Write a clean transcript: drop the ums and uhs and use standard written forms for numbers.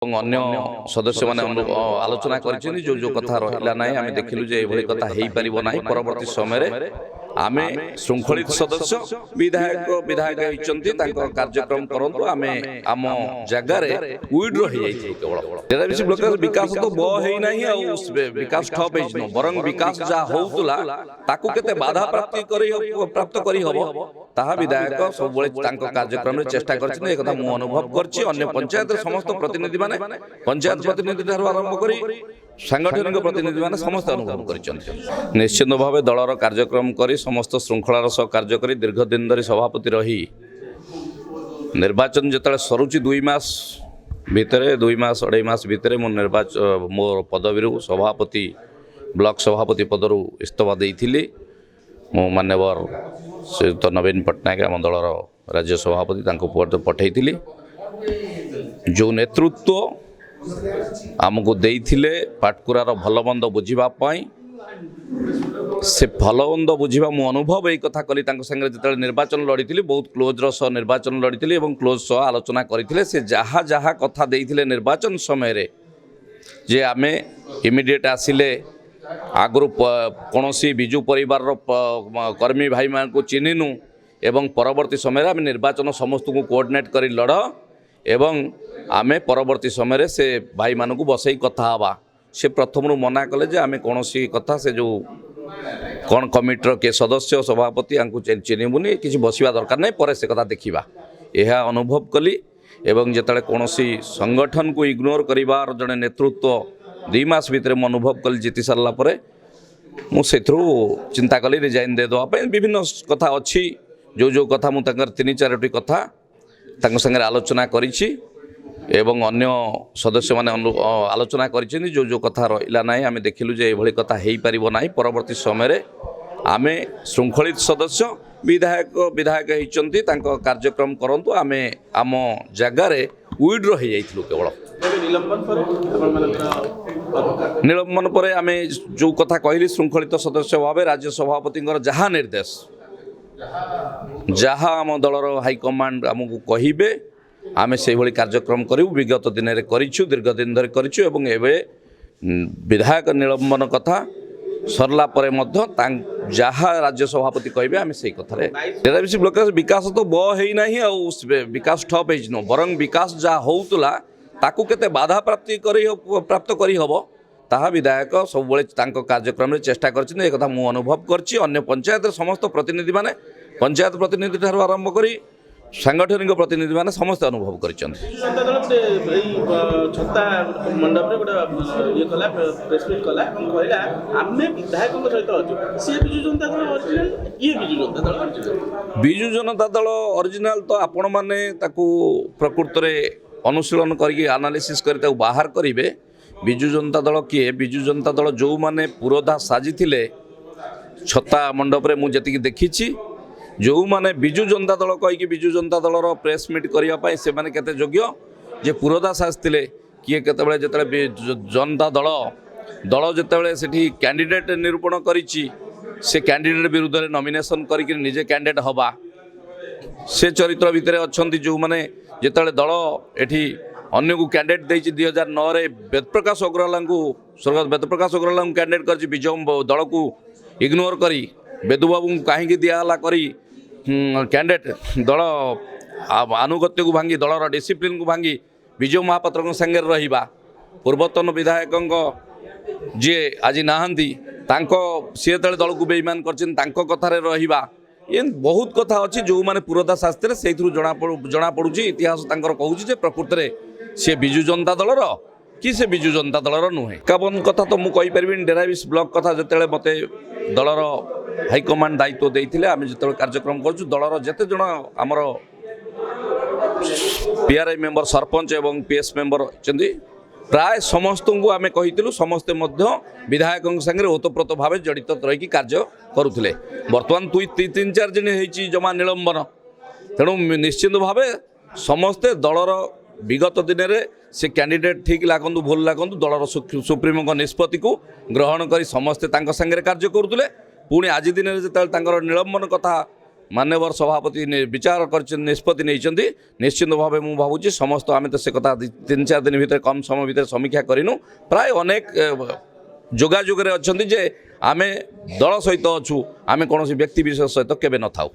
अन्य सदस्य माने आलोचना करिसेनि जो कथा रहिला नाही आमे देखिलु जे एभली कथा हेई परिबो नाही परवर्ती समय रे आमे श्रृंखलित सदस्य विधायक हिचंती तांको कार्यक्रम करंतु आमे आम जगह रे विड्रो हे जाइथि केवल तेराबिसी ब्लॉक विकास तो ब हेई नाही आ विकास ठप हेइ न बरंग विकास जा होउतला ताकू केते बाधा प्राप्त करी हबो ताहा विधायक सब बळे तांको कार्यक्रम रे चेष्टा करछन ए कथा मु अनुभव करछि अन्य पंचायत समस्त प्रतिनिधि माने पंचायत प्रतिनिधि ठार आरंभ करी सांगठनिक प्रतिनिधि माने समस्त अनुभव करिसथि निश्चित भाव दलर कार्यक्रम करी समस्त श्रृंखलार सह कार्य करी दीर्घ दिन धरी सभापति रही निर्वाचन जतले सरुचि 2 मास भितरे 2 मास 2.5 मास भितरे मो निर्वाचन मोर पदवीरु सभापति ब्लॉक सभापति पदरु इस्तफा देइथिली मो मान्यवर श्रीयुत नवीन पट्टनायक आम दलर राज्य सभापति तांको पद पठेइथिली जो नेतृत्व आमको देइथिले पाटकुरार भलमंद बुझिबा पई से भलमंद बुझिबा मु अनुभव एई कथा कली तांको संगे जतले निर्वाचन लड़ीथिली बहुत क्लोज रो सह निर्वाचन लड़ीथिली एवं क्लोज सह आलोचना करिथिले से जहा जहा कथा देइथिले निर्वाचन समय रे जे आमे इमिडिएट आसिले आगु कौनसी बिजु परिवार कर्मी भाई मान को चिन्हनु एवं परवर्ती समय आम निर्वाचन समस्त को कोऑर्डिनेट करी लड़ एवं आमे परवर्ती समय से भाई मान को बसई कथा हवा से प्रथम मना कले जे आमे कौनसी कथा से जो कौन कमिटर के सदस्य सभापति आंकु चिन्हबुनी किसी बसवा दरकार नहीं पर से कथा देखा यह अनुभव कली एवं जिते कौनसी संगठन को इग्नोर करिवार जड़े नेतृत्व 2 मास भितर मु अनुभव कली जीति सारा पर मुझे चिंता कली रिजाइन दे देवाई विभिन्न कथा अच्छी जो कथा मुझे 3-4टी कथा संगे आलोचना करिछि एवं अन्य सदस्य माने आलोचना करिसेनि जो कथा रहिला नाही आमे देखिलु जे एभली कथा हेई परिबो नाही परवर्ती समय रे आमे श्रृंखलित सदस्य विधायक हिचंती तांको कार्यक्रम करंतु आमे आम जगह रे विड्रो हे जाइथिलु केवल निलंबन पर आमे जो कथा कहली श्रृंखलित सदस्य भाव राज्य सभापति जहा निर्देश जहा आम दलर हाईकमांड आमको कहिबे आमे से भली कार्यक्रम करू विगत दिन में करिछु दीर्घ दिन धरि करिछु एवं एबे विधायक निलंबन कथा सरला परे मध्य जहा राज्य सभापति कहिबे आमे सेही कथारे तेराबिसी ब्लॉक विकास तो ब हेई नाही आ विकास ठप हेइ न बरंग विकास जा होउतला ताकू केते बाधा प्राप्त करी हबो ताहा विधायक सब बळे तांको कार्यक्रम रे चेष्टा करछिन ए कथा मु अनुभव करछि अन्य पंचायत समस्त प्रतिनिधि माने पंचायत प्रतिनिधि ठार आरंभ करी सांगठनिक प्रतिनिधि माने समस्त अनुभव करिसथि छत्ता मंडप रे गोटे ये कला प्रेस मीट कला हम कहला आमे विधायक सहित अछु से बिजु जनता दल ओरिजिनल ये बिजु जनता दल ओरिजिनल तो आपण माने ताकू प्रकृत रे अनुशीलन करके एनालिसिस करी ताकू बाहर करिवे बिजु जनता दल किए बिजु जनता दल जो माने पुरोधा साजी थिले छत्ता मंडप रे मु जति देखिछि जो माने बिजु जनता दल कहीकि बिजु जनता दलर प्रेस मीट करने से माने केते योग्य जे पुरोधा साजते किए केतबेले जेतबेले जनता दल जेतबेले सेठी कैंडिडेट निरूपण करिछि से कैंडिडेट विरुद्ध रे नॉमिनेशन करिकि निजे कैंडिडेट हवा से चरित्र भितर अछंती जो माने जेतबेले दल एठी अन्य को कैंडिडेट देछि 2009 रे वेदप्रकाश अग्रवाल को स्वर्गत वेदप्रकाश अग्रवाल को कैंडिडेट करछि विजय दल को इग्नोर करी बेदुबाबू कहीं दिहला करी कैंडिडेट दल आनुगत्य को भांगी दलर डिसिप्लिन को भांगी विजय महापात्र संगे रहिबा पूर्वतन विधायक जी आज नहांती सी तले दल को बेईमान करछन तांको कथारे रहिबा ये बहुत कथा अच्छी जो माने पुरोधा शास्त्र से जना पड़ुची इतिहास तांकर कहूची जे प्रकृत रे से बिजु जनता दलर कि से बिजु जनता दलर नुहे काबन कथा तो मु कहि परबिन डेराबिस ब्लॉक कथा जतेले मते दलर हाईकमांड दायित्व देइथिले आमे जतेले कार्यक्रम करछु दलर जते जण हमर पीआरआई मेंबर सरपंच एवं पीएस मेंबर चंदी प्राय समस्त को आमे कहितिलु समस्त मध्य विधायक संगे ओतप्रोत भाव जड़ित रही कार्य करुथिले वर्तमान 3-4 दिन हेछि जमा निलंबन तेणु निश्चित भाव समस्ते दलर विगत दिन में से कैंडिडेट ठीक लागंतु भूल लागंतु दलर सुप्रीमो को निष्पत्ति को ग्रहण करी समस्ते तांको संगे कार्य करुथिले पुणी आज दिन में जो निलंबन कथा मान्यवर सभापति विचार कर निष्पत्ति नहीं निश्चित भाव मुझे भावुँ समस्त आम तो से कथा 3-4 दिन भितर कम समय भितर समीक्षा करूँ प्राय अनेक जोगाजोग अच्छा जे आम दल सहित अच्छू आम कौन व्यक्ति विशेष सहित केवे न थाऊ।